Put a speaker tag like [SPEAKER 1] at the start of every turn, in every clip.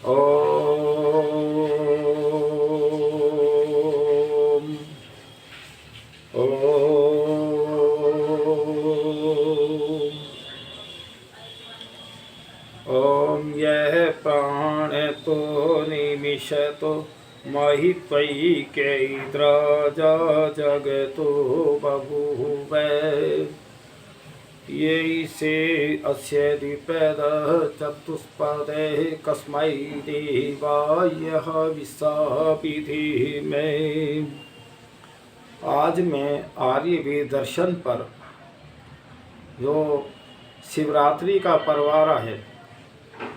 [SPEAKER 1] ओम ओम ओम यह प्राण तो निमिषतो महित्वैकैद्राजा जगतो बभूव ये से अस्य द्विपदः चतुष्पदः कस्मै देवाय विसापिधीमहे। आज मैं आर्यवेद दर्शन पर जो शिवरात्रि का पर्व आ रहा है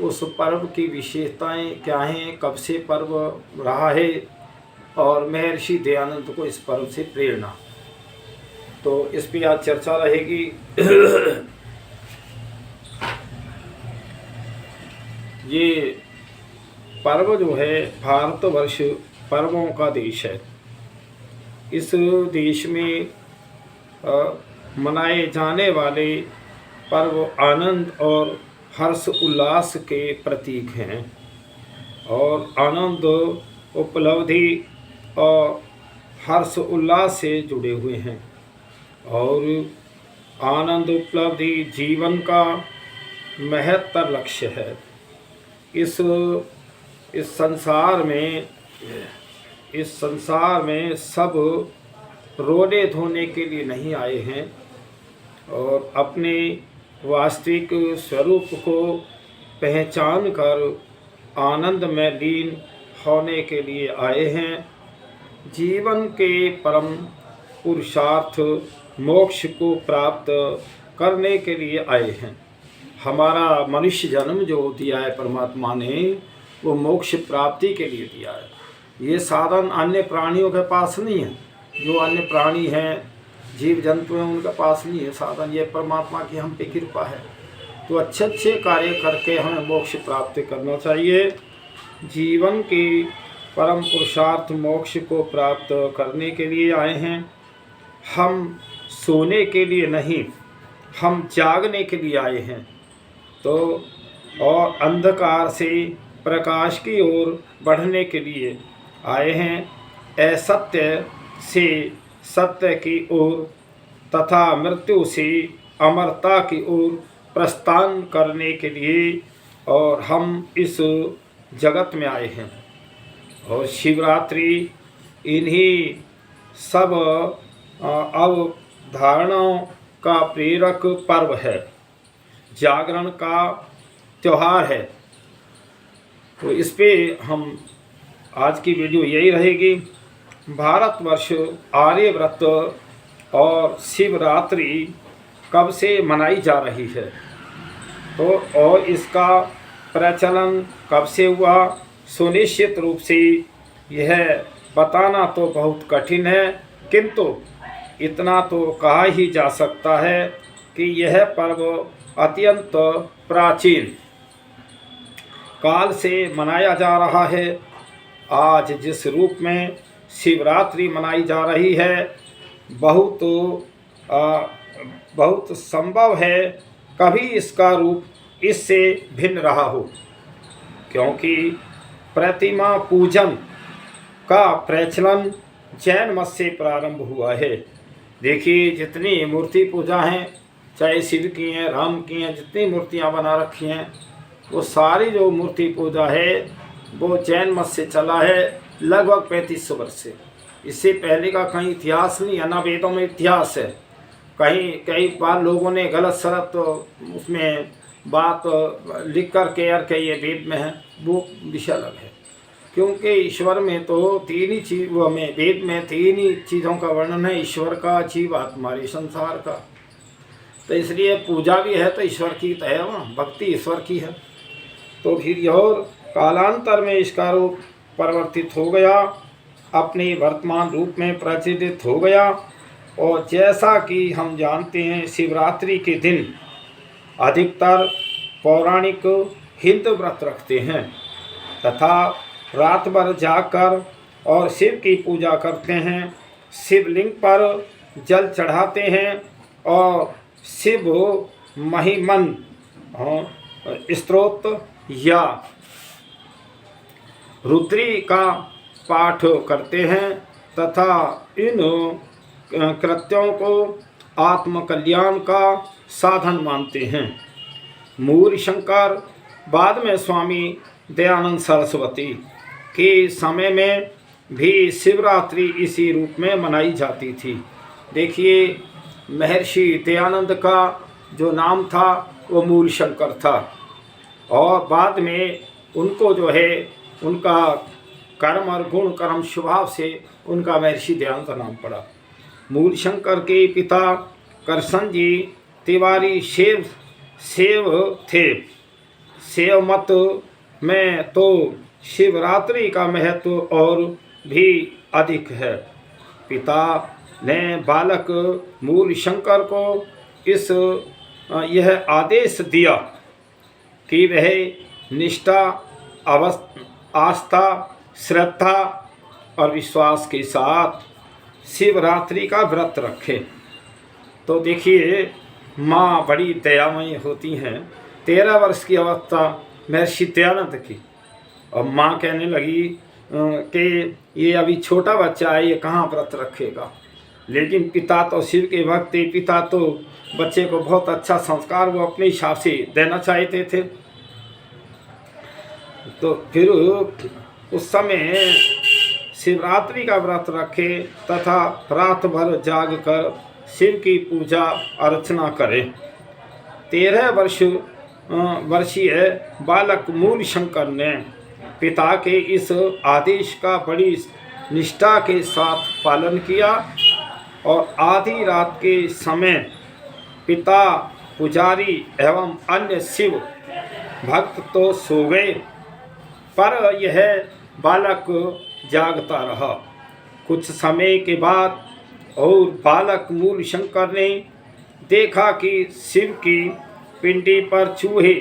[SPEAKER 1] उस पर्व की विशेषताएं क्या हैं, कब से पर्व रहा है और महर्षि दयानंद को इस पर्व से प्रेरणा, तो इस पर आज चर्चा रहेगी। ये पर्व जो है भारतवर्ष पर्वों का देश है। इस देश में मनाए जाने वाले पर्व आनंद और हर्ष उल्लास के प्रतीक हैं और आनंद उपलब्धि और हर्ष उल्लास से जुड़े हुए हैं और आनंद उपलब्धि जीवन का महत्तर लक्ष्य है। इस संसार में सब रोने धोने के लिए नहीं आए हैं और अपने वास्तविक स्वरूप को पहचान कर आनंद में लीन होने के लिए आए हैं। जीवन के परम पुरुषार्थ मोक्ष को प्राप्त करने के लिए आए हैं। हमारा मनुष्य जन्म जो दिया है परमात्मा ने, वो मोक्ष प्राप्ति के लिए दिया है। ये साधन अन्य प्राणियों के पास नहीं है। जो अन्य प्राणी हैं, जीव जंतु हैं, उनके पास नहीं है साधन। ये परमात्मा की हम पे कृपा है। तो अच्छे अच्छे कार्य करके हमें मोक्ष प्राप्त करना चाहिए। जीवन के परम पुरुषार्थ मोक्ष को प्राप्त करने के लिए आए हैं। हम सोने के लिए नहीं, हम जागने के लिए आए हैं। तो और अंधकार से प्रकाश की ओर बढ़ने के लिए आए हैं। असत्य से सत्य की ओर तथा मृत्यु से अमरता की ओर प्रस्थान करने के लिए और हम इस जगत में आए हैं। और शिवरात्रि इन्हीं सब अवधारणाओं का प्रेरक पर्व है, जागरण का त्यौहार है। तो इस पे हम आज की वीडियो यही रहेगी। भारतवर्ष आर्यव्रत और शिवरात्रि कब से मनाई जा रही है, तो और इसका प्रचलन कब से हुआ, सुनिश्चित रूप से यह बताना तो बहुत कठिन है, किंतु इतना तो कहा ही जा सकता है कि यह पर्व अत्यंत प्राचीन काल से मनाया जा रहा है। आज जिस रूप में शिवरात्रि मनाई जा रही है, बहुत संभव है कभी इसका रूप इससे भिन्न रहा हो, क्योंकि प्रतिमा पूजन का प्रचलन जैन मत से प्रारंभ हुआ है। देखिए, जितनी मूर्ति पूजा हैं, चाहे शिव की हैं, राम की हैं, जितनी मूर्तियां बना रखी हैं, वो सारी जो मूर्ति पूजा है वो जैन मत से चला है, लगभग 3500 वर्ष से। इससे पहले का कहीं इतिहास नहीं है, ना वेदों में इतिहास है। कई बार लोगों ने गलत सलत तो उसमें बात लिख कर के यार के ये वेद में है, वो विषय अलग है। क्योंकि ईश्वर में तो तीन ही चीज, वो में वेद में तीन ही चीज़ों का वर्णन है, ईश्वर का, जीव आत्मा, संसार का। तो इसलिए पूजा भी है तो ईश्वर की तो है, वहाँ भक्ति ईश्वर की है। तो फिर यह कालांतर में इसका रूप परिवर्तित हो गया, अपने वर्तमान रूप में प्रचलित हो गया। और जैसा कि हम जानते हैं, शिवरात्रि के दिन अधिकतर पौराणिक हिंदू व्रत रखते हैं तथा रात भर जाकर और शिव की पूजा करते हैं, शिवलिंग पर जल चढ़ाते हैं और शिव महिमन स्तोत्र या रुद्री का पाठ करते हैं तथा इन कृत्यों को आत्मकल्याण का साधन मानते हैं। मूल शंकर बाद में स्वामी दयानंद सरस्वती के समय में भी शिवरात्रि इसी रूप में मनाई जाती थी। देखिए, महर्षि दयानंद का जो नाम था वो मूल शंकर था, और बाद में उनको जो है उनका कर्म और गुण कर्म स्वभाव से उनका महर्षि दयानंद नाम पड़ा। मूल शंकर के पिता करसन जी तिवारी सेव थे। सेव मत में तो शिवरात्रि का महत्व और भी अधिक है। पिता ने बालक मूल शंकर को यह आदेश दिया कि वह निष्ठा, आस्था, श्रद्धा और विश्वास के साथ शिवरात्रि का व्रत रखे। तो देखिए, माँ बड़ी दयामयी होती हैं। 13 वर्ष की अवस्था महर्षि दयानंद की, और माँ कहने लगी कि ये अभी छोटा बच्चा है, ये कहाँ व्रत रखेगा। लेकिन पिता तो शिव के भक्त थे, पिता तो बच्चे को बहुत अच्छा संस्कार वो अपने हिसाब से देना चाहते थे। तो फिर उस समय शिवरात्रि का व्रत रखे तथा रात भर जाग कर शिव की पूजा अर्चना करें। 13 वर्षीय बालक मूल शंकर ने पिता के इस आदेश का बड़ी निष्ठा के साथ पालन किया, और आधी रात के समय पिता, पुजारी एवं अन्य शिव भक्त तो सो गए, पर यह बालक जागता रहा। कुछ समय के बाद और बालक मूल शंकर ने देखा कि शिव की पिंडी पर चूहे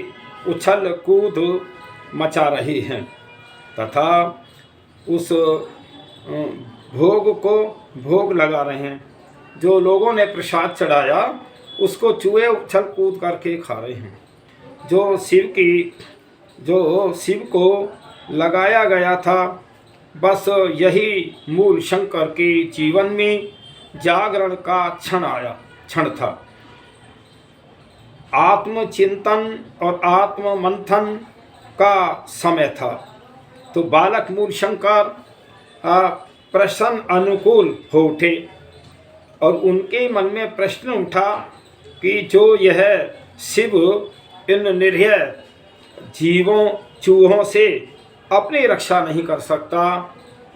[SPEAKER 1] उछल कूद मचा रहे हैं तथा उस भोग लगा रहे हैं। जो लोगों ने प्रसाद चढ़ाया उसको चूहे उछल कूद करके खा रहे हैं। जो शिव को लगाया गया था, बस यही मूल शंकर के जीवन में जागरण का क्षण था। आत्मचिंतन और आत्ममंथन का समय था। तो बालक मूल शंकर प्रसन्न अनुकूल हो उठे, और उनके मन में प्रश्न उठा कि जो यह शिव इन निरीह जीवों चूहों से अपनी रक्षा नहीं कर सकता,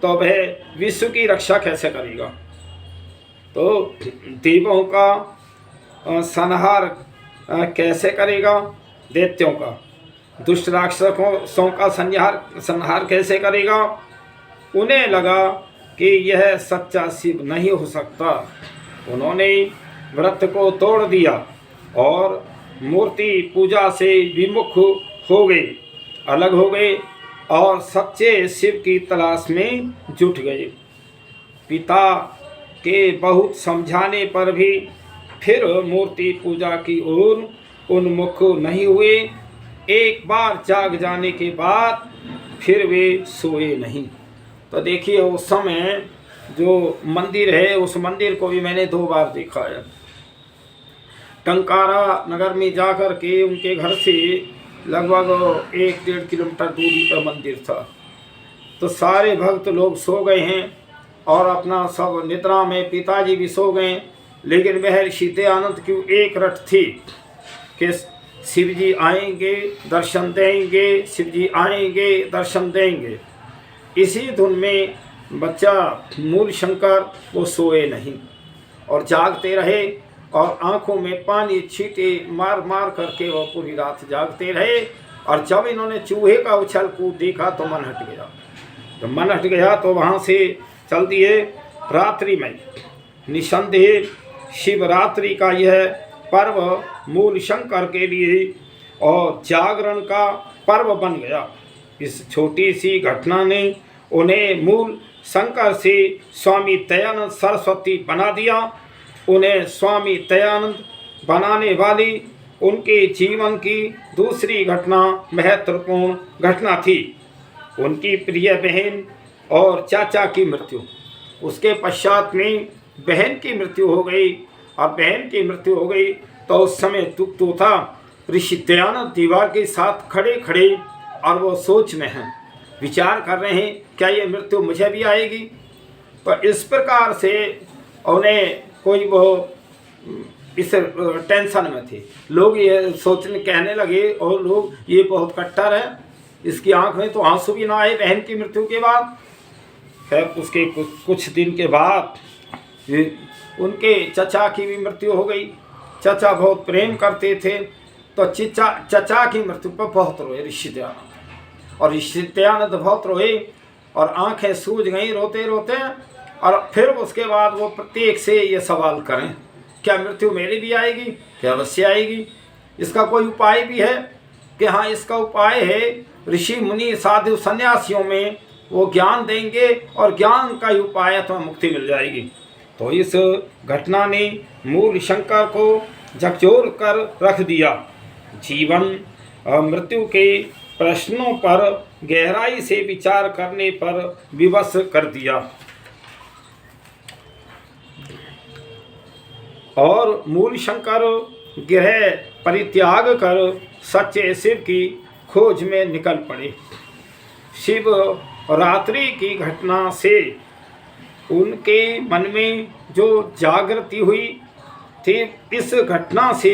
[SPEAKER 1] तो वह विश्व की रक्षा कैसे करेगा। तो देवों का संहार कैसे करेगा, दैत्यों का, दुष्ट राक्षसों का संहार कैसे करेगा। उन्हें लगा कि यह सच्चा शिव नहीं हो सकता। उन्होंने व्रत को तोड़ दिया और मूर्ति पूजा से विमुख हो गए, अलग हो गए और सच्चे शिव की तलाश में जुट गए। पिता के बहुत समझाने पर भी फिर मूर्ति पूजा की ओर उन्मुख नहीं हुए। एक बार जाग जाने के बाद फिर वे सोए नहीं। तो देखिए, उस समय जो मंदिर है, उस मंदिर को भी मैंने 2 बार देखा है। टंकारा नगर में जाकर के उनके घर से लगभग 1-1.5 किलोमीटर दूरी पर मंदिर था। तो सारे भक्त लोग सो गए हैं और अपना सब निद्रा में, पिताजी भी सो गए, लेकिन महर्षि दयानंद की एक रट थी कि शिव जी आएंगे दर्शन देंगे, शिव जी आएंगे दर्शन देंगे। इसी धुन में बच्चा मूल शंकर वो सोए नहीं और जागते रहे, और आंखों में पानी छींटे मार मार करके वो पूरी रात जागते रहे। और जब इन्होंने चूहे का उछल कूद देखा तो मन हट गया। जब मन हट गया तो वहाँ से चल दिए रात्रि में। निसंदेह शिवरात्रि का यह पर्व मूल शंकर के लिए और जागरण का पर्व बन गया। इस छोटी सी घटना ने उन्हें मूल शंकर से स्वामी दयानंद सरस्वती बना दिया। उन्हें स्वामी दयानंद बनाने वाली उनके जीवन की दूसरी घटना महत्वपूर्ण घटना थी। उनकी प्रिय बहन और चाचा की मृत्यु। उसके पश्चात में बहन की मृत्यु हो गई, और बहन की मृत्यु हो गई तो उस समय दुख तो था। ऋषि दयानंद दीवार के साथ खड़े खड़े और वो सोच में हैं, विचार कर रहे हैं क्या ये मृत्यु मुझे भी आएगी। तो इस प्रकार से उन्हें कोई वो इस टेंशन में थे। लोग ये सोचने कहने लगे, और लोग ये बहुत कट्टर है, इसकी आंख में तो आंसू भी ना आए बहन की मृत्यु के बाद। फिर उसके कुछ दिन के बाद उनके चचा की भी मृत्यु हो गई। चचा बहुत प्रेम करते थे, तो चचा की मृत्यु पर बहुत रोए ऋषि दयानंद, और ऋषि दयानंद बहुत रोए और आंखें सूज गई रोते रोते। और फिर उसके बाद वो प्रत्येक से ये सवाल करें, क्या मृत्यु मेरी भी आएगी? क्या अवश्य आएगी। इसका कोई उपाय भी है? कि हाँ, इसका उपाय है, ऋषि मुनि साधु सन्यासियों में वो ज्ञान देंगे, और ज्ञान का ही उपाय है, तुम्हें मुक्ति मिल जाएगी। तो इस घटना ने मूल शंकर को झकझोर कर रख दिया। जीवन और मृत्यु के प्रश्नों पर गहराई से विचार करने पर विवश कर दिया, और मूल शंकर गृह परित्याग कर सच्चे शिव की खोज में निकल पड़े। शिव रात्रि की घटना से उनके मन में जो जागृति हुई थी, इस घटना से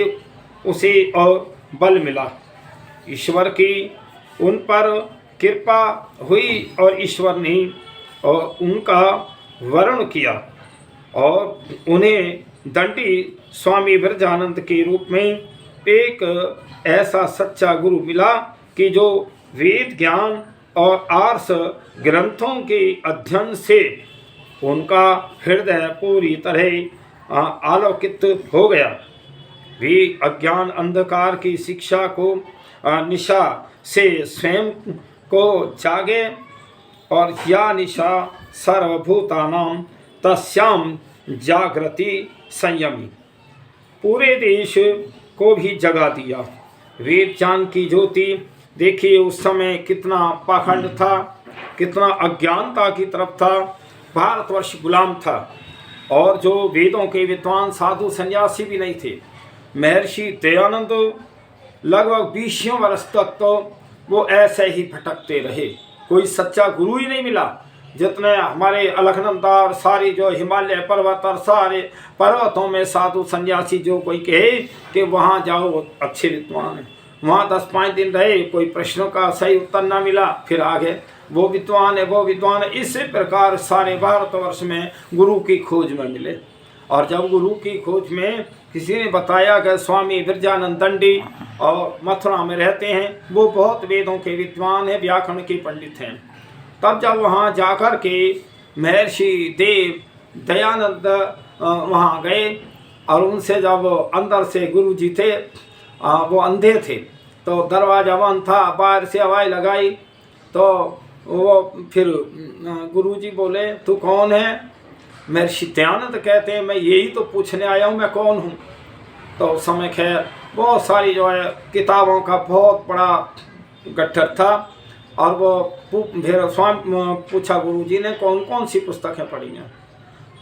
[SPEAKER 1] उसे और बल मिला। ईश्वर की उन पर कृपा हुई, और ईश्वर ने और उनका वर्ण किया, और उन्हें दंडी स्वामी विरजानंद के रूप में एक ऐसा सच्चा गुरु मिला कि जो वेद ज्ञान और आर्ष ग्रंथों के अध्ययन से उनका हृदय पूरी तरह आलोकित हो गया। वे अज्ञान अंधकार की शिक्षा को निशा से स्वयं को जागे, और या निशा सर्वभूतानां तस्याम जागृति संयमी, पूरे देश को भी जगा दिया। वेद ज्ञान की ज्योति देखिए, उस समय कितना पाखंड था, कितना अज्ञानता की तरफ था। भारतवर्ष गुलाम था, और जो वेदों के विद्वान साधु सन्यासी भी नहीं थे। महर्षि दयानंद लगभग 20 वर्ष तक तो वो ऐसे ही भटकते रहे, कोई सच्चा गुरु ही नहीं मिला। जितने हमारे अलखनंदा और सारी जो हिमालय पर्वत और सारे पर्वतों में साधु सन्यासी जो कोई कहे कि वहाँ जाओ अच्छे विद्वान हैं, वहाँ 10-5 दिन रहे, कोई प्रश्नों का सही उत्तर ना मिला, फिर आगे वो विद्वान है वो विद्वान है। इसी प्रकार सारे भारतवर्ष में गुरु की खोज में मिले। और जब गुरु की खोज में किसी ने बताया कि स्वामी विरजानंद दंडी और मथुरा में रहते हैं, वो बहुत वेदों के विद्वान हैं, व्याकरण के पंडित हैं। तब जब वहाँ जाकर के महर्षि देव दयानंद वहाँ गए, और उनसे जब अंदर से गुरु जी थे, वो अंधे थे, तो दरवाजा बंद था, बाहर से आवाज़ लगाई, तो वो फिर गुरुजी बोले तू कौन है? महर्षि दयानंद कहते हैं मैं यही तो पूछने आया हूँ, मैं कौन हूँ। तो उस समय खैर बहुत सारी जो है किताबों का बहुत बड़ा गट्ठर था, और वो फिर स्वामी पूछा गुरुजी ने कौन कौन सी पुस्तकें पढ़ी हैं।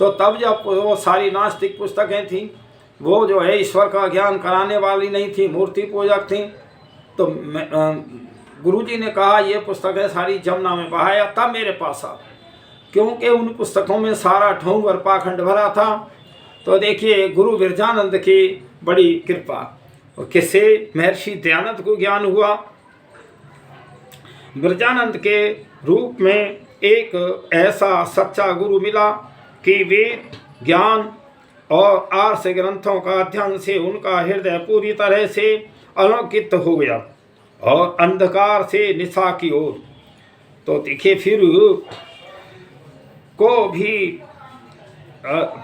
[SPEAKER 1] तो तब जब वो सारी नास्तिक पुस्तकें थीं, वो जो है ईश्वर का ज्ञान कराने वाली नहीं थी, मूर्ति पूजक थी। तो गुरुजी ने कहा ये पुस्तकें सारी जमुना में बहाया, तब मेरे पास आ, क्योंकि उन पुस्तकों में सारा ढोंग और पाखंड भरा था। तो देखिए गुरु विरजानंद की बड़ी कृपा, किससे? महर्षि दयानंद को ज्ञान हुआ। विरजानंद के रूप में एक ऐसा सच्चा गुरु मिला कि वेद ज्ञान और आर्ष ग्रंथों का अध्ययन से उनका हृदय पूरी तरह से अलौकित हो गया, और अंधकार से निशा की ओर। तो देखिए फिर को भी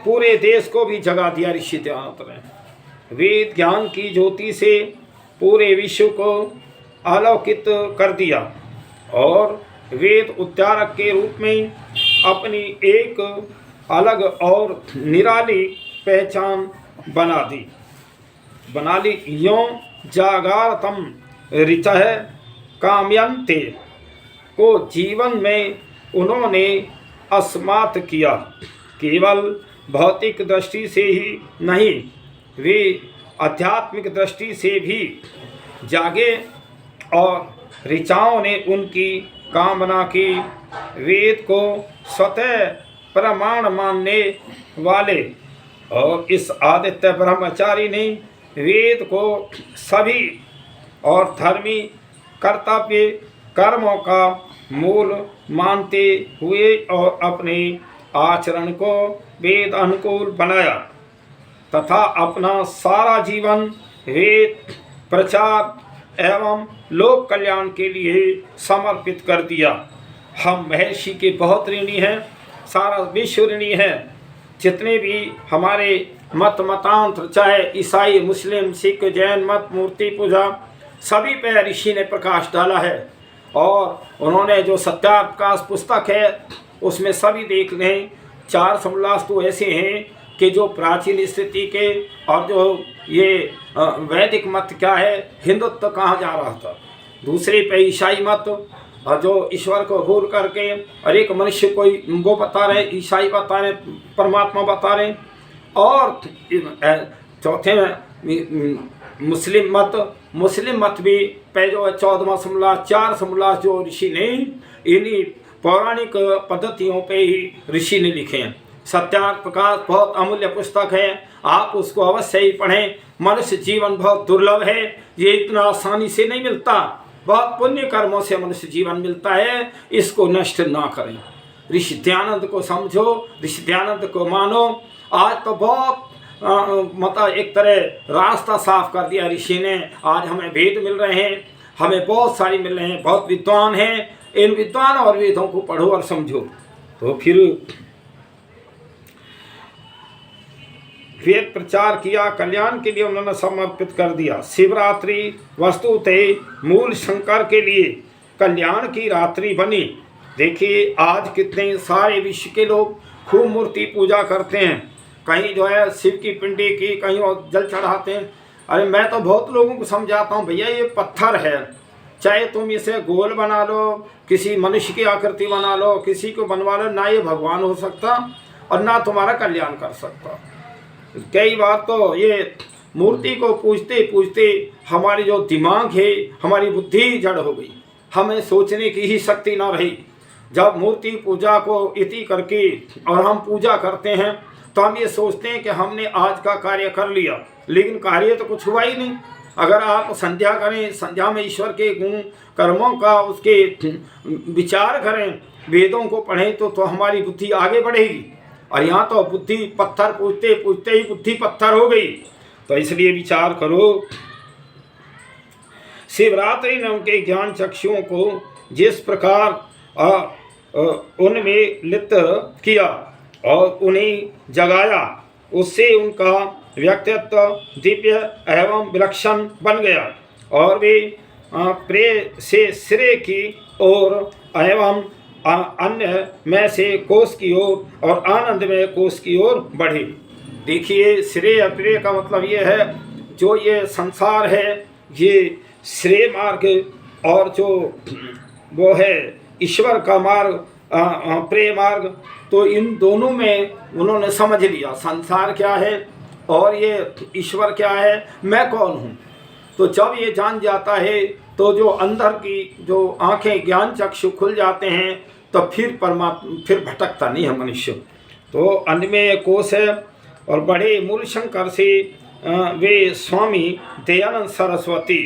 [SPEAKER 1] पूरे देश को भी जगा दिया ऋषि दयानंद ने। वेद ज्ञान की ज्योति से पूरे विश्व को आलोकित कर दिया, और वेद उद्धारक के रूप में अपनी एक अलग और निराली पहचान बना ली। यों जागारतम ऋतः कामयन्ते को जीवन में उन्होंने अस्मात किया। केवल भौतिक दृष्टि से ही नहीं, वे आध्यात्मिक दृष्टि से भी जागे और ऋचाओं ने उनकी कामना की। वेद को स्वतः प्रमाण मानने वाले और इस आदित्य ब्रह्मचारी ने वेद को सभी और धर्मी कर्तव्य कर्मों का मूल मानते हुए और अपने आचरण को वेद अनुकूल बनाया तथा अपना सारा जीवन वेद प्रचार एवं लोक कल्याण के लिए समर्पित कर दिया। हम महर्षि के बहुत ऋणी हैं, सारा विश्व ऋणी है। जितने भी हमारे मत मतांतर, चाहे ईसाई, मुस्लिम, सिख, जैन मत, मूर्ति पूजा, सभी पे ऋषि ने प्रकाश डाला है। और उन्होंने जो सत्याप्रकाश पुस्तक है उसमें सभी देख लें, 4 समोल्लास तो ऐसे हैं कि जो प्राचीन स्थिति के और जो ये वैदिक मत क्या है, हिंदुत्व कहाँ जा रहा था, दूसरे पे ईसाई मत और जो ईश्वर को भूल करके और एक मनुष्य कोई वो बता रहे, ईसाई बता रहे, परमात्मा बता रहे, और चौथे मुस्लिम मत भी पे जो 14वां समोल्लास, 4 समोल्लास जो ऋषि ने इन्हीं पौराणिक पद्धतियों पे ही ऋषि ने लिखे हैं। सत्याप्रकाश बहुत अमूल्य पुस्तक है, आप उसको अवश्य ही पढ़ें। मनुष्य जीवन बहुत दुर्लभ है, ये इतना आसानी से नहीं मिलता, बहुत पुण्य कर्मों से मनुष्य जीवन मिलता है, इसको नष्ट ना करें। ऋषि दयानंद को समझो, ऋषि दयानंद को मानो। आज तो बहुत मतलब एक तरह रास्ता साफ कर दिया ऋषि ने। आज हमें वेद मिल रहे हैं, हमें बहुत सारी मिल रहे हैं, बहुत विद्वान हैं। इन विद्वान और वेदों को पढ़ो और समझो। तो फिर वेद प्रचार किया, कल्याण के लिए उन्होंने समर्पित कर दिया। शिवरात्रि वस्तुतः मूल शंकर के लिए कल्याण की रात्रि बनी। देखिए आज कितने सारे विश्व के लोग खूब मूर्ति पूजा करते हैं, कहीं जो है शिव की पिंडी की, कहीं और जल चढ़ाते हैं। अरे मैं तो बहुत लोगों को समझाता हूँ, भैया ये पत्थर है, चाहे तुम इसे गोल बना लो, किसी मनुष्य की आकृति बना लो, किसी को बनवा लो, ना ये भगवान हो सकता और ना तुम्हारा कल्याण कर सकता। कई बार तो ये मूर्ति को पूजते पूजते हमारी जो दिमाग है, हमारी बुद्धि जड़ हो गई, हमें सोचने की ही शक्ति ना रही। जब मूर्ति पूजा को इति करके और हम पूजा करते हैं तो हम ये सोचते हैं कि हमने आज का कार्य कर लिया, लेकिन कार्य तो कुछ हुआ ही नहीं। अगर आप संध्या करें, संध्या में ईश्वर के गुण कर्मों का उसके विचार करें, वेदों को पढ़ें तो हमारी बुद्धि आगे बढ़ेगी। और यहाँ तो बुद्धि पत्थर पूजते पूजते ही बुद्धि पत्थर हो गई। तो इसलिए विचार करो, शिवरात्रि ने उनके ज्ञान चक्षुओं को जिस प्रकार उनमें लिप्त किया और उन्हें जगाया, उससे उनका व्यक्तित्व दिव्य एवं विलक्षण बन गया और वे प्रेय से श्रेय की ओर एवं अन्य में से कोष की ओर और आनंद में कोष की ओर बढ़े। देखिए श्रेय प्रेय का मतलब ये है, जो ये संसार है ये श्रेय मार्ग और जो वो है ईश्वर का मार्ग प्रेय मार्ग, तो इन दोनों में उन्होंने समझ लिया संसार क्या है और ये ईश्वर क्या है, मैं कौन हूँ। तो जब ये जान जाता है तो जो अंदर की जो आंखें ज्ञान चक्षु खुल जाते हैं तो फिर भटकता नहीं है मनुष्य। तो अन्य कोश है और बड़े मूल शंकर से वे स्वामी दयानंद सरस्वती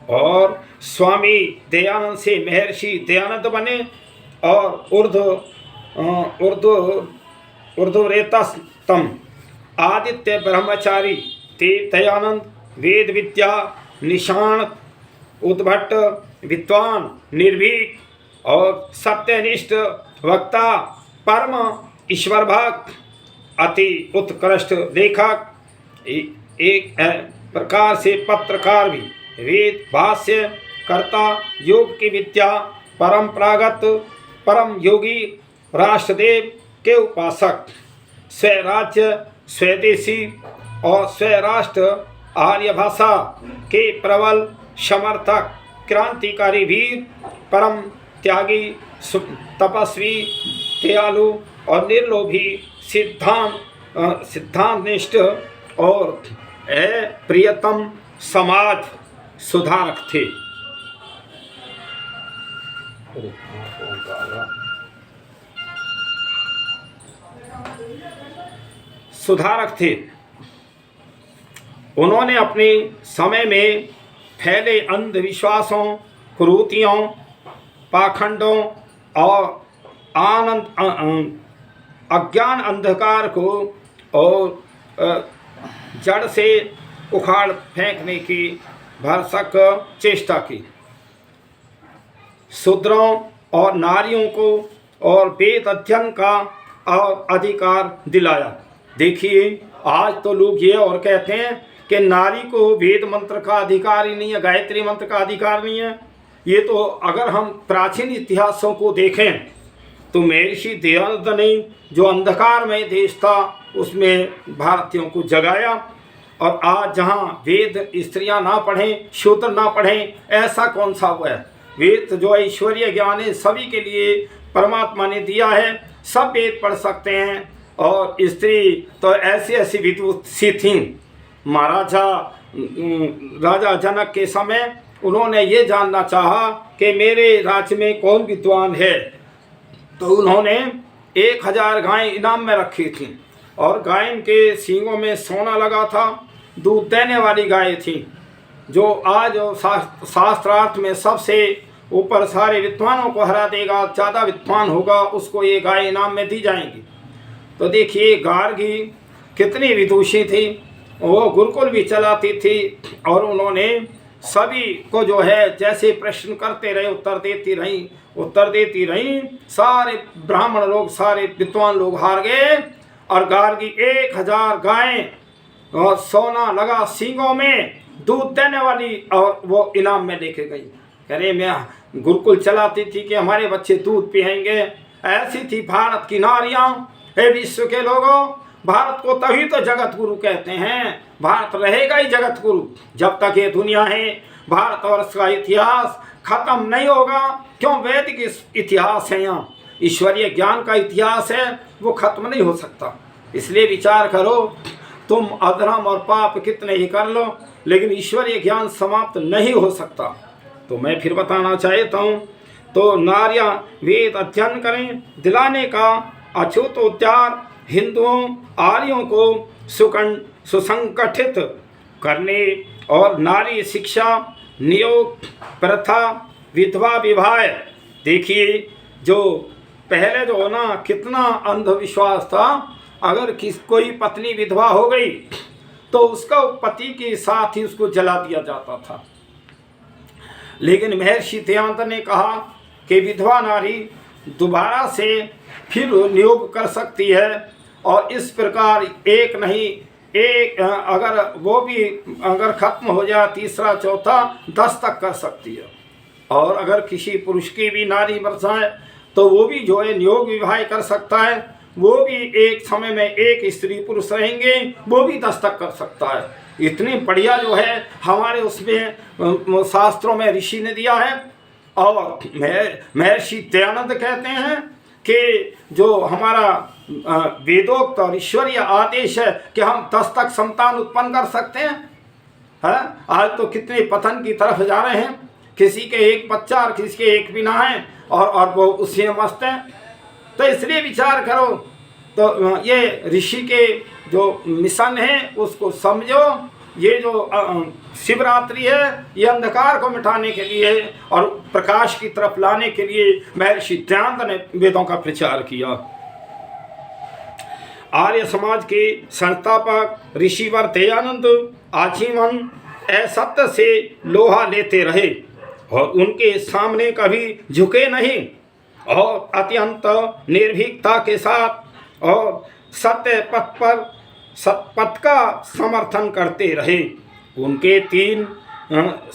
[SPEAKER 1] और स्वामी दयानंद से महर्षि दयानंद बने और उर्ध्वरेतस्तम आदित्य ब्रह्मचारी ते दयानंद वेद विद्या निशान उद्भट विद्वान निर्भीक और सत्यनिष्ठ वक्ता परम ईश्वर भक्त अति उत्कृष्ट लेखक, एक प्रकार से पत्रकार भी, वेद भाष्य कर्ता, योग की विद्या परंपरागत परम योगी, राष्ट्रदेव के उपासक, स्वराज्य स्वदेशी और स्वराष्ट्र आर्य भाषा के प्रबल समर्थक, क्रांतिकारी वीर, परम त्यागी, तपस्वी, दयालु और निर्लोभी, सिद्धांतनिष्ठ और प्रियतम समाज सुधारक थे। उन्होंने अपने समय में फैले अंधविश्वासों, कुरीतियों, पाखंडों और अज्ञान अंधकार को और जड़ से उखाड़ फेंकने की भरसक चेष्टा की। शूद्रों और नारियों को और वेद अध्ययन का और अधिकार दिलाया। देखिए, आज तो लोग ये और कहते हैं कि नारी को वेद मंत्र का अधिकार ही नहीं है, गायत्री मंत्र का अधिकार नहीं है। ये तो अगर हम प्राचीन इतिहासों को देखें तो महर्षि दयानंद ने जो अंधकारमय देश था उसमें भारतीयों को जगाया। और आज जहाँ वेद स्त्रियां ना पढ़ें, शूद्र ना पढ़ें, ऐसा कौन सा हुआ है? वेद जो ईश्वरीय ज्ञान है सभी के लिए परमात्मा ने दिया है, सब वेद पढ़ सकते हैं। और स्त्री तो ऐसी ऐसी विद्वत्सी थीं। राजा जनक के समय उन्होंने ये जानना चाहा कि मेरे राज्य में कौन विद्वान है, तो उन्होंने 1000 गायें इनाम में रखी थीं और गायों के सींगों में सोना लगा था। दूध देने वाली गायें थीं, जो आज शास्त्रार्थ में सबसे ऊपर सारे विद्वानों को हरा देगा, ज़्यादा विद्वान होगा उसको ये गाय इनाम में दी जाएंगी। तो देखिए, गार्गी कितनी विदुषी थी, वो गुरुकुल भी चलाती थी और उन्होंने सभी को जो है जैसे प्रश्न करते रहे उत्तर देती रहीं। सारे ब्राह्मण लोग, सारे विद्वान लोग हार गए और गार्गी 1000 गायें और सोना लगा सींगों में दूध देने वाली और वो इनाम में लेके गई। कह रहे मैं गुरुकुल चलाती थी कि हमारे बच्चे दूध पिएंगे। ऐसी थी भारत की नारियां। हे विश्व के लोगों, भारत को तभी तो जगत गुरु कहते हैं। भारत रहेगा ही जगत गुरु जब तक ये दुनिया है। भारतवर्ष का इतिहास खत्म नहीं होगा। क्यों? वैदिक इतिहास है, यहाँ ईश्वरीय ज्ञान का इतिहास है, वो खत्म नहीं हो सकता। इसलिए विचार करो, तुम अधर्म और पाप कितने ही कर लो, लेकिन ईश्वरीय ज्ञान समाप्त नहीं हो सकता। तो मैं फिर बताना चाहता हूँ, तो नारियां वेद अध्ययन करें, दिलाने का अछूत उद्धार हिंदुओं आर्यों को सुसंगठित करने और नारी शिक्षा, नियोग प्रथा, विधवा विवाह। देखिए, जो पहले जो ना कितना अंधविश्वास था, अगर कोई पत्नी विधवा हो गई तो उसका पति के साथ ही उसको जला दिया जाता था। लेकिन महर्षि दयानंद ने कहा कि विधवा नारी दोबारा से फिर नियोग कर सकती है और इस प्रकार एक नहीं एक, अगर वो भी अगर खत्म हो जाए तीसरा चौथा 10 तक कर सकती है। और अगर किसी पुरुष की भी नारी मर जाए तो वो भी जो है नियोग विवाह कर सकता है। वो भी एक समय में एक स्त्री पुरुष रहेंगे, वो भी 10 तक कर सकता है। इतनी बढ़िया जो है हमारे उसमें शास्त्रों में ऋषि ने दिया है। और महर्षि दयानंद कहते हैं कि जो हमारा वेदोक्त और ईश्वरीय आदेश है कि हम 10 तक संतान उत्पन्न कर सकते हैं। आज तो कितने पतन की तरफ जा रहे हैं, किसी के एक बच्चा और किसी के एक बिना है और वो उसी में मस्त हैं। तो इसलिए विचार करो, तो ये ऋषि के जो मिशन है उसको समझो। ये जो शिवरात्रि है ये अंधकार को मिटाने के लिए और प्रकाश की तरफ लाने के लिए महर्षि दयानंद ने वेदों का प्रचार किया। आर्य समाज के संस्थापक ऋषिवर दयानंद आजीवन असत्य से लोहा लेते रहे और उनके सामने कभी झुके नहीं और अत्यंत निर्भीकता के साथ और सत्य पथ का समर्थन करते रहे। उनके 3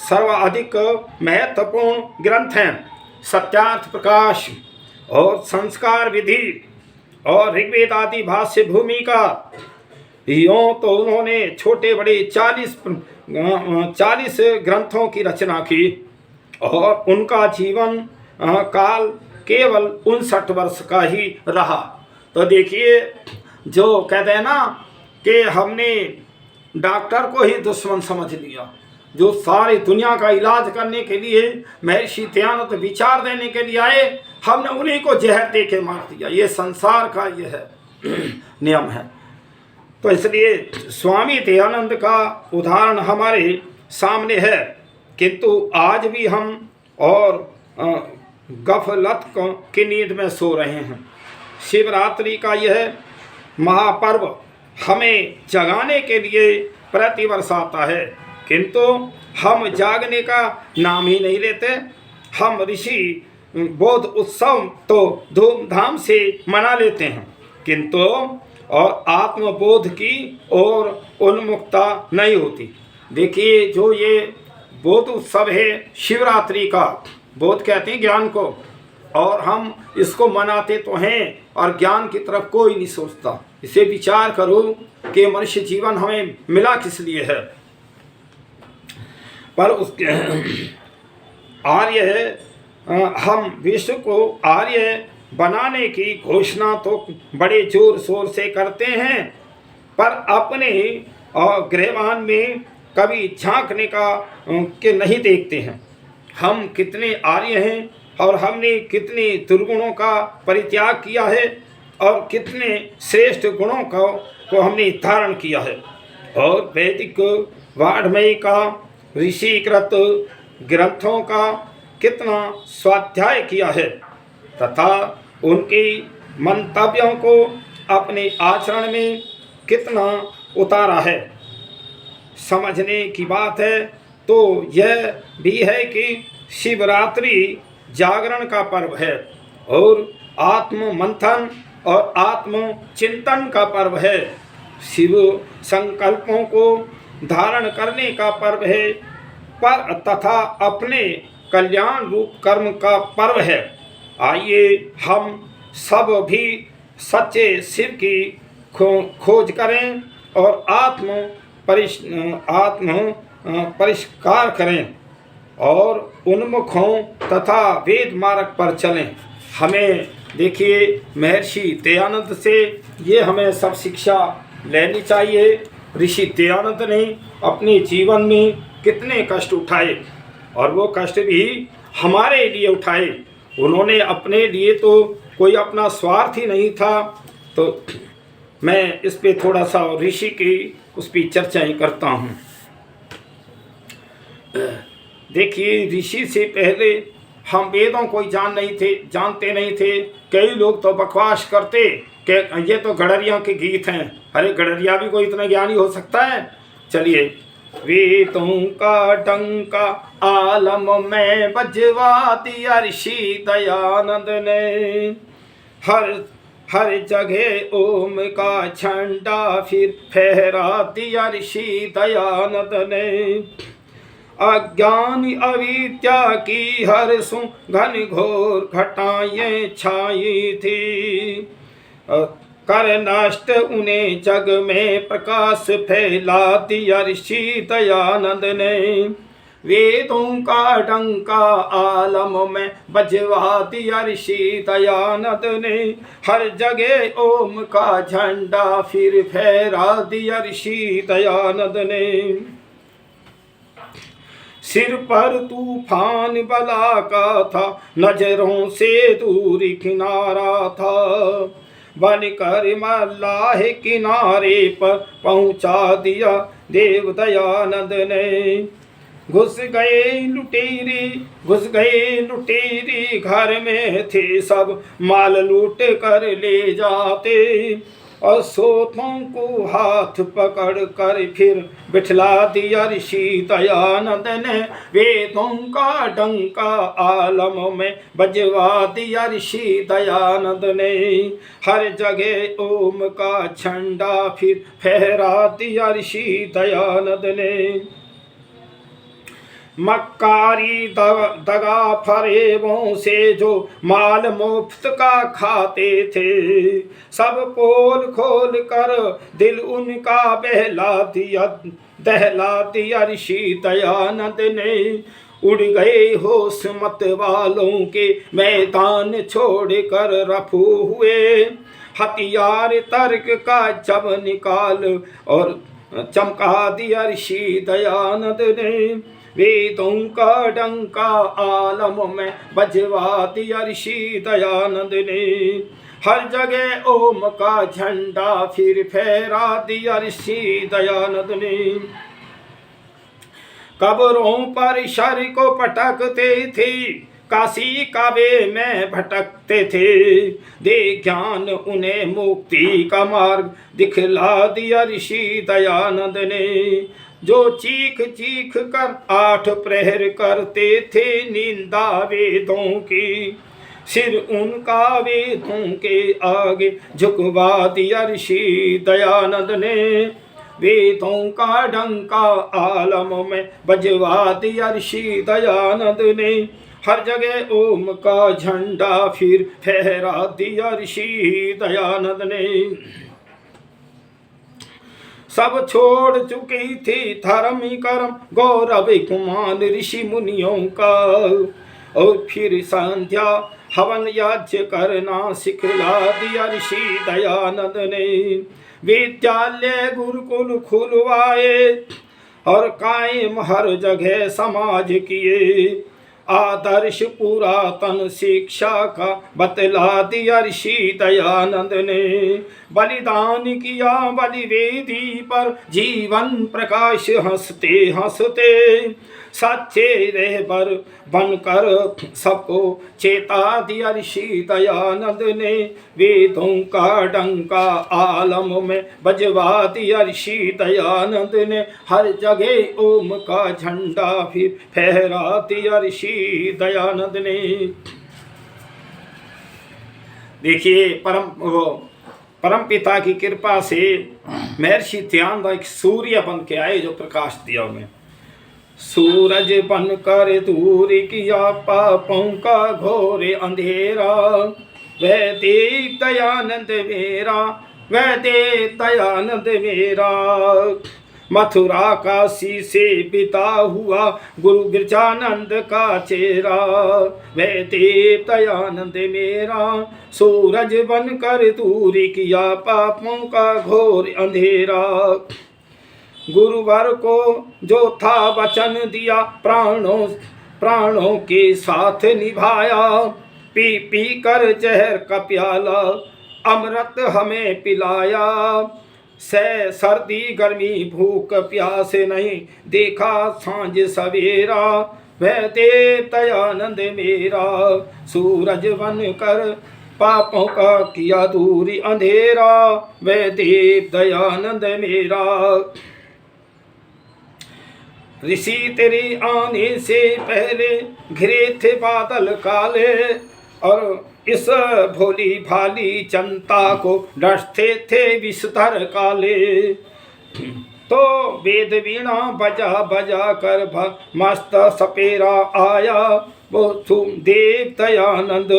[SPEAKER 1] सर्वाधिक महत्वपूर्ण ग्रंथ हैं, सत्यार्थ प्रकाश और संस्कार विधि और ऋग्वेद आदि भाष्य भूमिका। यूँ तो उन्होंने छोटे बड़े 40 ग्रंथों की रचना की और उनका जीवन काल केवल 59 वर्ष का ही रहा। तो देखिए, जो कहते हैं ना कि हमने डॉक्टर को ही दुश्मन समझ लिया, जो सारी दुनिया का इलाज करने के लिए महर्षि दयानंद विचार देने के लिए आए, हमने उन्हीं को जहर दे के मार दिया। ये संसार का ये है नियम है। तो इसलिए स्वामी दयानंद का उदाहरण हमारे सामने है, किंतु आज भी हम और गफलत की नींद में सो रहे हैं। शिवरात्रि का यह महापर्व हमें जगाने के लिए प्रतिवर्ष आता है, किंतु हम जागने का नाम ही नहीं लेते। हम ऋषि बोध उत्सव तो धूमधाम से मना लेते हैं, किंतु और आत्मबोध की ओर उन्मुखता नहीं होती। देखिए, जो ये बोध उत्सव है शिवरात्रि का, बोध कहते हैं ज्ञान को, और हम इसको मनाते तो हैं और ज्ञान की तरफ कोई नहीं सोचता। इसे विचार करो कि मनुष्य जीवन हमें मिला किस लिए है। पर उसके आर्य हम विश्व को आर्य बनाने की घोषणा तो बड़े जोर शोर से करते हैं, पर अपने गृहवान में कभी झांकने का के नहीं देखते हैं। हम कितने आर्य हैं और हमने कितने दुर्गुणों का परित्याग किया है और कितने श्रेष्ठ गुणों को हमने धारण किया है। और वैदिक वाङ्मय का, ऋषिकृत ग्रंथों का कितना स्वाध्याय किया है तथा उनके मंतव्यों को अपने आचरण में कितना उतारा है। समझने की बात है तो यह भी है कि शिवरात्रि जागरण का पर्व है और आत्म मंथन और आत्म चिंतन का पर्व है। शिव संकल्पों को धारण करने का पर्व है, पर तथा अपने कल्याण रूप कर्म का पर्व है। आइए हम सब भी सच्चे शिव की खोज करें और आत्म परिष्कार करें और उन्मुख हों तथा वेद मार्ग पर चलें। हमें देखिए, महर्षि दयानंद से ये हमें सब शिक्षा लेनी चाहिए। ऋषि दयानंद ने अपने जीवन में कितने कष्ट उठाए और वो कष्ट भी हमारे लिए उठाए। उन्होंने अपने लिए तो कोई अपना स्वार्थ ही नहीं था। तो मैं इस पे थोड़ा सा ऋषि की उस पर चर्चाएँ करता हूँ। देखिए, ऋषि से पहले हम वेदों को जानते नहीं थे। कई लोग तो बकवास करते कि ये तो गडरिया के गीत हैं। अरे गडरिया भी कोई इतना ज्ञानी हो सकता है? चलिए, वेदों का डंका आलम में बजवा दिया ऋषि दयानंद ने, हर जगह ओम का झंडा फिर फहरा दिया ऋषि दयानंद ने। अज्ञान अविद्या की हर सु घन घोर घटाएं छाई थी, कर नष्ट उन्हें जग में प्रकाश फैला दिया ऋषि दयानंद ने। वेदों का डंका आलम में बजवा दिया ऋषि दयानंद ने, हर जगह ओम का झंडा फिर फहरा दिया ऋषि दयानंद ने। सिर पर तूफान बला का था, नजरों से दूर किनारा था, बनकर मल्लाह किनारे पर पहुंचा दिया देव दयानंद ने। घुस गए लुटेरी घर में थे सब, माल लूट कर ले जाते, और सोतों को हाथ पकड़ कर फिर बिठला दिया ऋषि दयानंद ने। वेदों का डंका आलम में बजवा दिया ऋषि दयानंद ने, हर जगह ओम का झंडा फिर फहरा दिया ऋषि दयानंद ने। मक्कारी दगा फरेबों से जो माल मुफ्त का खाते थे, सब पोल खोल कर दिल उनका दहला दिया ऋषि दयानंद ने। उड़ गए होश मत वालों के मैदान छोड़ कर रफू हुए। हथियार तर्क का जब निकाल और चमका दिया ऋषि दयानंद ने। वेदों का डंका आलम में बजवा दिया ऋषि दयानंद ने। हर जगह ओम का झंडा फिर फहरा दिया ऋषि दयानंद ने। कब्रों पर शर को पटकते थे, काशी काबे में भटकते थे। दे ज्ञान उन्हें मुक्ति का मार्ग दिखला दिया ऋषि दयानंद ने। जो चीख चीख कर 8 प्रहर करते थे निंदा वेदों की, सिर उनका वेदों के आगे झुकवा दिया ऋषि दयानंद ने। वेदों का डंका आलम में बजवा दिया ऋषि दयानंद ने। हर जगह ओम का झंडा फिर फहरा दिया ऋषि दयानंद ने। सब छोड़ चुकी थी धर्म कर्म गौरव गुमान ऋषि मुनियों का। और फिर संध्या हवन यज्ञ करना सिखला दिया ऋषि दयानंद ने। विद्यालय गुरुकुल खुलवाए और कायम हर जगह समाज किए। आदर्श पुरातन शिक्षा का बतला दिया ऋषि दयानंद ने। बलिदान किया बलि वेदी पर जीवन प्रकाश हंसते हंसते। सच्चे रहबर बनकर सबको चेता दिया ऋषि दयानंद ने। वेदों का डंका आलम में बजवा दिया ऋषि दयानंद ने। हर जगह ओम का झंडा फिर फहरा दिया ऋषि दयानंद ने। देखिए परम पिता की कृपा से महर्षि दयानंद एक सूर्य बन के आए जो प्रकाश दिया उन्हें। सूरज बनकर दूर किया पापों का घोर अंधेरा। वह देव दयानंद मेरा, वह देव दयानंद मेरा। मथुरा काशी से बिता हुआ गुरु गिरजानंद का चेहरा। वह देव दयानंद मेरा। सूरज बनकर दूर किया पापों का घोर अंधेरा। गुरुवर को जो था वचन दिया प्राणों के साथ निभाया। पी पी कर जहर का प्याला अमृत हमें पिलाया। सर्दी गर्मी भूख प्यास नहीं देखा सांझ सवेरा। वह देव दयानंद मेरा। सूरज बनकर पापों का किया दूरी अंधेरा। वह देव दयानंद मेरा। ऋषि तेरे आने से पहले घिरे थे बादल काले। और इस भोली भाली जनता को डरते थे विषधर काले। तो वेद वीणा बजा बजा कर मस्त सपेरा आया। वो तुम देव दयानंद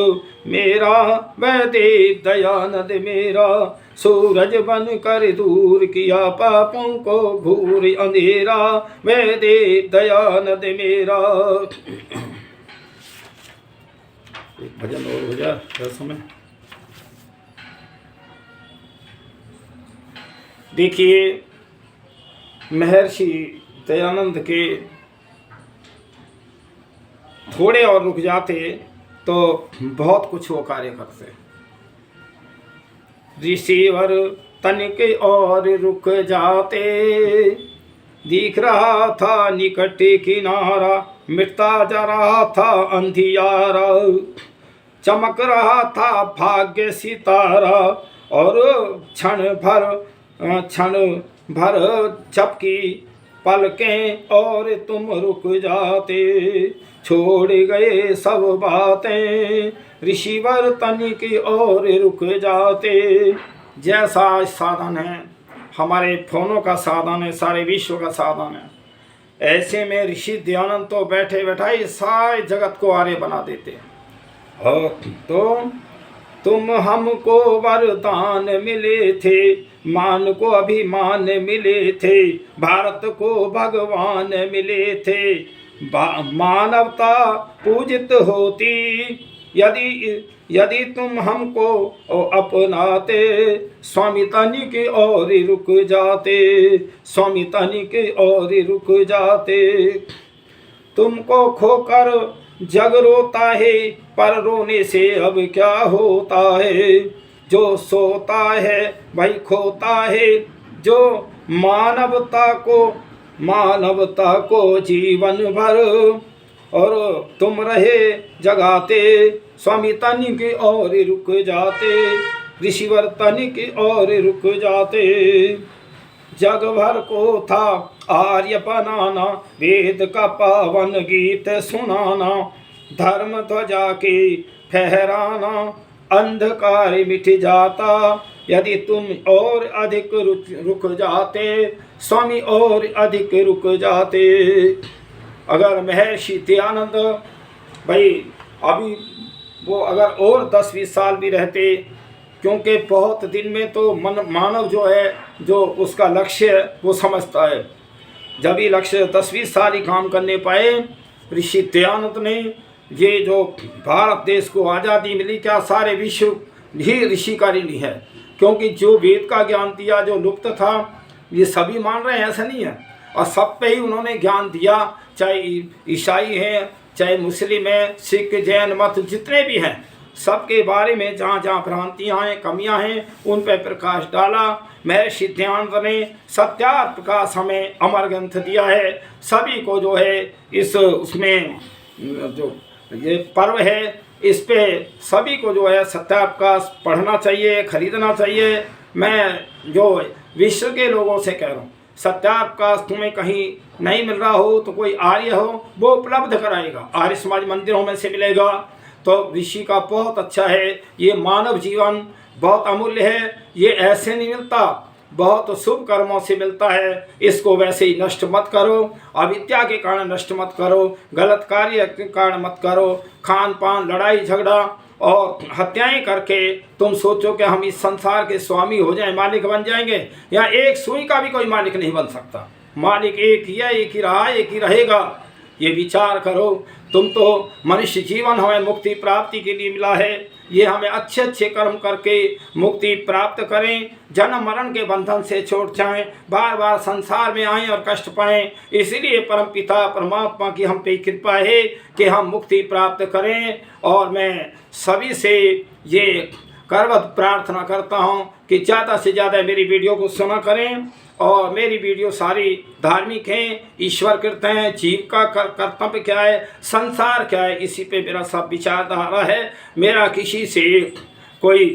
[SPEAKER 1] मेरा, वह देव दयानंद मेरा। सूरज बन कर दूर किया पापों को घूर अंधेरा। वह देव दयानंद मेरा। एक भजन और हो जाए समय। देखिए महर्षि दयानंद के थोड़े और रुक जाते तो बहुत कुछ वो कार्य करते। ऋषिवर तनिक और रुक जाते। दिख रहा था निकट किनारा, मिटता जा रहा था अंधियारा। चमक रहा था भाग्य सितारा। और क्षण भर झपकी पलकें और तुम रुक जाते। छोड़ गए सब बातें ऋषिवर तनिक और रुक जाते। जैसा साधन है हमारे फोनों का साधन है, सारे विश्व का साधन है, ऐसे में ऋषि दयानंद तो बैठे बैठाए सारे जगत को आर्य बना देते। और तो तुम हमको वरदान मिले थे, मान को अभिमान मिले थे, भारत को भगवान मिले थे। मानवता पूजित होती। यदि यदि तुम हमको अपनाते, स्वामी तनिक और रुक जाते, स्वामी तनिक और रुक जाते। तुमको खोकर जग रोता है, पर रोने से अब क्या होता है। जो सोता है भाई खोता है, जो मानवता को जीवन भर। और तुम रहे जगाते, स्वामी तनिक और रुक जाते, ऋषिवर तनिक और रुक जाते। जग भर को था आर्य बनाना, वेद का पावन गीत सुनाना, धर्म ध्वजा के फहराना, अंधकार मिट जाता यदि तुम और अधिक रुक जाते, स्वामी और अधिक रुक जाते। अगर महर्षि दयानंद भाई अभी वो अगर और 10-20 साल भी रहते, क्योंकि बहुत दिन में तो मानव जो है, जो उसका लक्ष्य वो समझता है। जब ये लक्ष्य 10-20 साल ही काम करने पाए, ऋषि दयानंद ने ये जो भारत देश को आज़ादी मिली, क्या सारे विश्व ही ऋषि का ऋण है। क्योंकि जो वेद का ज्ञान दिया जो लुप्त था, ये सभी मान रहे हैं, ऐसा नहीं है, और सब पे ही उन्होंने ज्ञान दिया, चाहे ईसाई हैं, चाहे मुस्लिम हैं, सिख, जैन मत जितने भी हैं, सबके बारे में जहाँ जहाँ भ्रांतियाँ हैं, कमियाँ हैं, उन पर प्रकाश डाला। महर्षि दयानंद ने सत्यार्थ प्रकाश हमें अमर ग्रंथ दिया है। सभी को जो है इस उसमें जो ये पर्व है, इस पे सभी को जो है सत्यार्थ प्रकाश पढ़ना चाहिए, खरीदना चाहिए। मैं जो विश्व के लोगों से कह रहा हूँ, सत्यार्थ प्रकाश तुम्हें कहीं नहीं मिल रहा हो तो कोई आर्य हो वो उपलब्ध कराएगा, आर्य समाज मंदिरों में से मिलेगा। तो ऋषि का बहुत अच्छा है। ये मानव जीवन बहुत अमूल्य है, ये ऐसे नहीं मिलता, बहुत शुभ कर्मों से मिलता है। इसको वैसे ही नष्ट मत करो, अविद्या के कारण नष्ट मत करो, गलत कार्य के कारण मत करो। खान पान, लड़ाई झगड़ा और हत्याएं करके तुम सोचो कि हम इस संसार के स्वामी हो जाएं, मालिक बन जाएंगे। यहाँ एक सुई का भी कोई मालिक नहीं बन सकता। मालिक एक ही है, एक ही रहा, एक ही रहेगा। ये विचार करो। तुम तो मनुष्य जीवन हमें मुक्ति प्राप्ति के लिए मिला है, ये हमें अच्छे अच्छे कर्म करके मुक्ति प्राप्त करें, जन्म मरण के बंधन से छूट जाएं, बार बार संसार में आएं और कष्ट पाएं। इसलिए परम पिता परमात्मा की हम पे कृपा है कि हम मुक्ति प्राप्त करें। और मैं सभी से ये करवत प्रार्थना करता हूँ कि ज़्यादा से ज़्यादा मेरी वीडियो को सुना करें। और मेरी वीडियो सारी धार्मिक हैं, ईश्वर कृत हैं, जीव का कर्तव्य क्या है, संसार क्या है, इसी पे मेरा सब विचारधारा है। मेरा किसी से कोई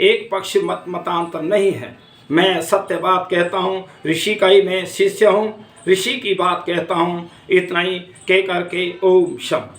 [SPEAKER 1] एक पक्ष मतांतर नहीं है। मैं सत्य बात कहता हूँ, ऋषि का ही मैं शिष्य हूँ, ऋषि की बात कहता हूँ। इतना ही कह करके ओम शम।